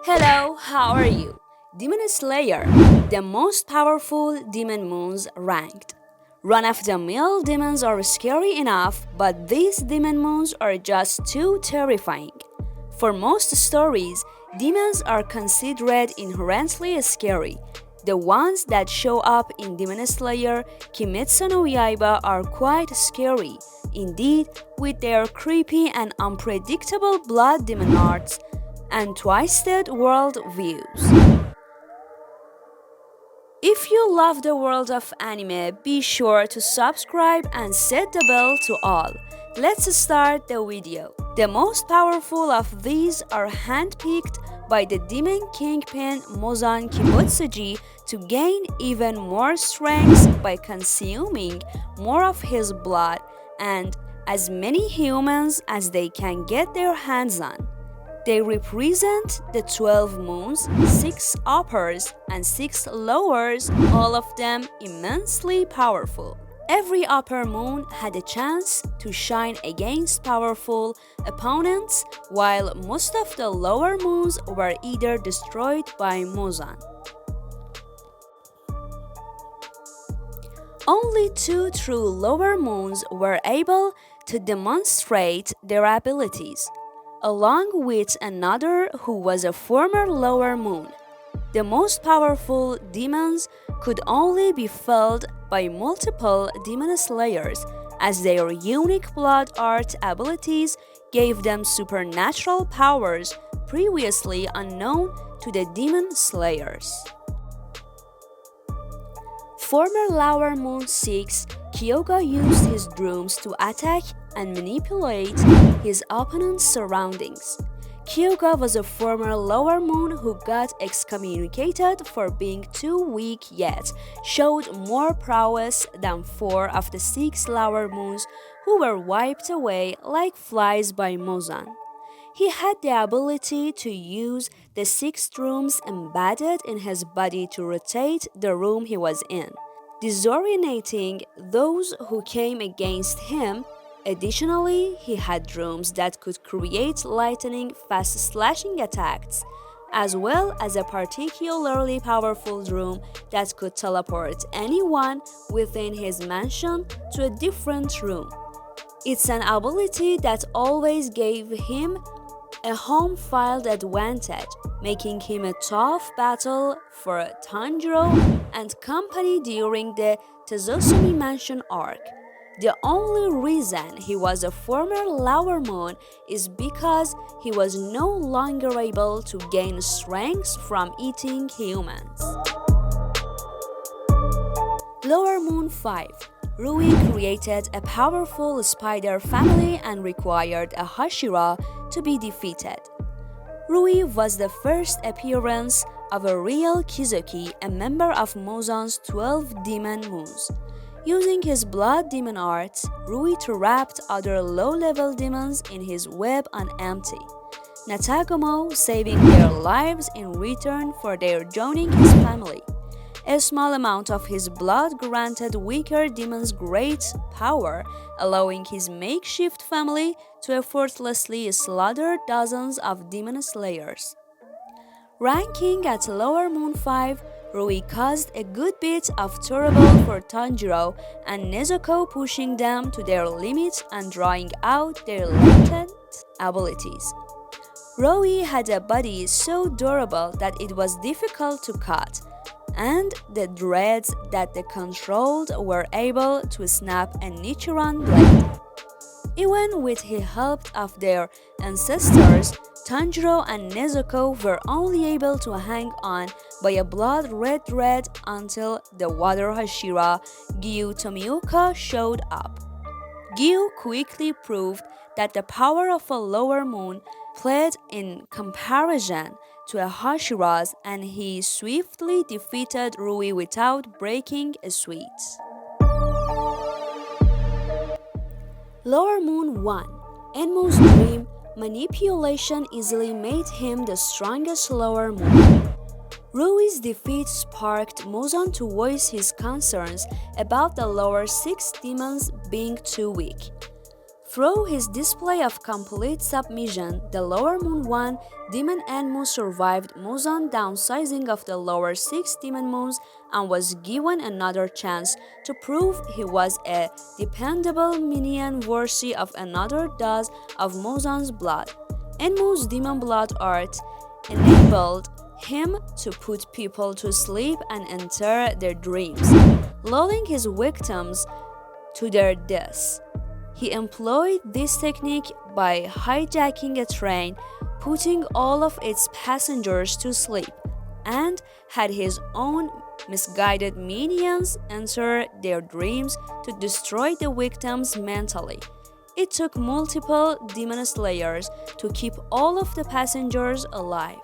Hello, how are you? Demon Slayer, the most powerful demon moons ranked. Run-of-the-mill demons are scary enough, but these demon moons are just too terrifying. For most stories, demons are considered inherently scary. The ones that show up in Demon Slayer, Kimetsu no Yaiba are quite scary, indeed, with their creepy and unpredictable blood demon arts and twisted world views. If you love the world of anime, be sure to subscribe and set the bell to all. Let's start the video. The most powerful of these are handpicked by the demon kingpin Muzan Kibutsuji to gain even more strength by consuming more of his blood and as many humans as they can get their hands on. They represent the 12 moons, 6 uppers and 6 lowers, all of them immensely powerful. Every upper moon had a chance to shine against powerful opponents, while most of the lower moons were either destroyed by Muzan. Only 2 true lower moons were able to demonstrate their abilities, along with another who was a former lower moon. The most powerful demons could only be felled by multiple demon slayers, as their unique blood art abilities gave them supernatural powers previously unknown to the demon slayers. Former lower moon 6, Kyoga used his drooms to attack and manipulate his opponent's surroundings. Kyoga was a former lower moon who got excommunicated for being too weak yet showed more prowess than 4 of the 6 lower moons who were wiped away like flies by Muzan. He had the ability to use the 6 rooms embedded in his body to rotate the room he was in, disorientating those who came against him. Additionally, he had rooms that could create lightning fast slashing attacks, as well as a particularly powerful room that could teleport anyone within his mansion to a different room. It's an ability that always gave him a home field advantage, making him a tough battle for Tanjiro and company during the Tezosumi Mansion arc. The only reason he was a former lower moon is because he was no longer able to gain strength from eating humans. Lower Moon 5. Rui created a powerful spider family and required a Hashira to be defeated. Rui was the first appearance of a real Kizuki, a member of Muzan's 12 demon moons. Using his blood demon arts, Rui trapped other low-level demons in his web on empty, Natagomo saving their lives in return for their joining his family. A small amount of his blood granted weaker demons great power, allowing his makeshift family to effortlessly slaughter dozens of demon slayers. Ranking at Lower Moon 5, Rui caused a good bit of trouble for Tanjiro and Nezuko, pushing them to their limits and drawing out their latent abilities. Rui had a body so durable that it was difficult to cut, and the dreads that they controlled were able to snap a Nichiran blade. Even with the help of their ancestors, Tanjiro and Nezuko were only able to hang on by a blood-red thread until the Water Hashira, Gyu Tomioka, showed up. Gyu quickly proved that the power of a lower moon played in comparison to a Hashira's, and he swiftly defeated Rui without breaking a sweat. Lower Moon 1. Enmu's dream manipulation easily made him the strongest lower moon. Rui's defeat sparked Muzan to voice his concerns about the lower 6 demons being too weak. Through his display of complete submission, the lower moon 1 demon Enmu survived Muzan downsizing of the lower 6 demon moons and was given another chance to prove he was a dependable minion worthy of another dose of Muzan's blood. Enmu's demon blood art enabled him to put people to sleep and enter their dreams, lulling his victims to their deaths. He employed this technique by hijacking a train, putting all of its passengers to sleep, and had his own misguided minions enter their dreams to destroy the victims mentally. It took multiple demon slayers to keep all of the passengers alive.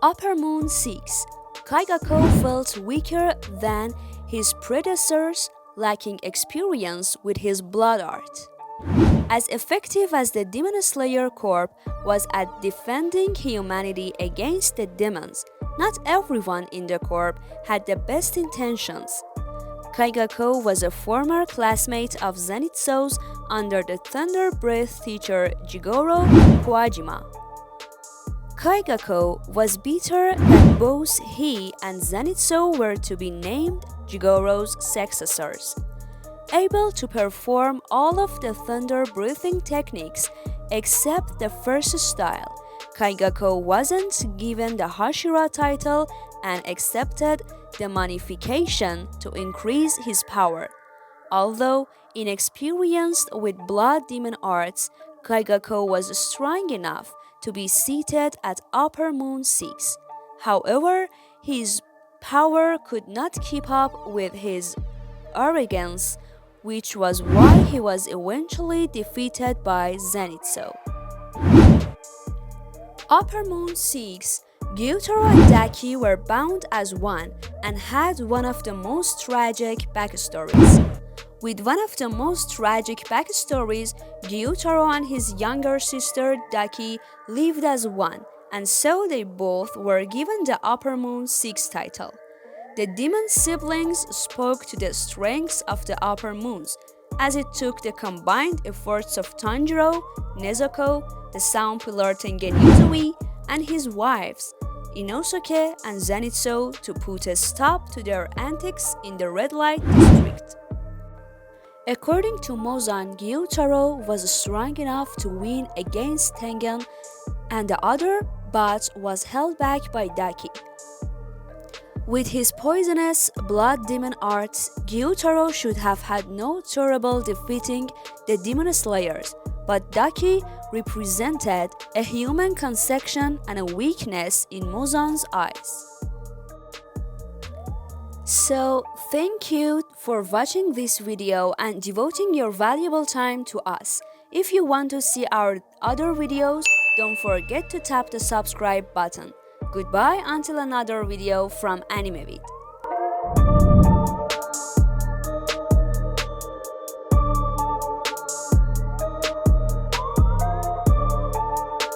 Upper Moon 6. Kaigako felt weaker than his predecessors, lacking experience with his blood art. As effective as the Demon Slayer Corps was at defending humanity against the demons, not everyone in the Corps had the best intentions. Kaigako was a former classmate of Zenitsu's under the Thunder Breath teacher Jigoro Kawajima. Kaigako was bitter that both he and Zenitsu were to be named Jigoro's successors. Able to perform all of the thunder breathing techniques except the first style, Kaigako wasn't given the Hashira title and accepted the modification to increase his power. Although inexperienced with blood demon arts, Kaigako was strong enough to be seated at Upper Moon 6. However, his power could not keep up with his arrogance, which was why he was eventually defeated by Zenitsu. Upper Moon 6, Gyutaro and Daki were bound as one and had one of the most tragic backstories. With one of the most tragic backstories, Gyutaro and his younger sister Daki lived as one, and so they both were given the Upper Moon 6 title. The demon siblings spoke to the strengths of the Upper Moons, as it took the combined efforts of Tanjiro, Nezuko, the Sound Pillar Tengen Yuzui, and his wives, Inosuke and Zenitsu, to put a stop to their antics in the Red Light District. According to Muzan, Gyutaro was strong enough to win against Tengen, and the other but was held back by Daki. With his poisonous blood demon arts, Gyutaro should have had no trouble defeating the demon slayers, but Daki represented a human conception and a weakness in Muzan's eyes. So, thank you for watching this video and devoting your valuable time to us. If you want to see our other videos, don't forget to tap the subscribe button. Goodbye until another video from AnimeVid.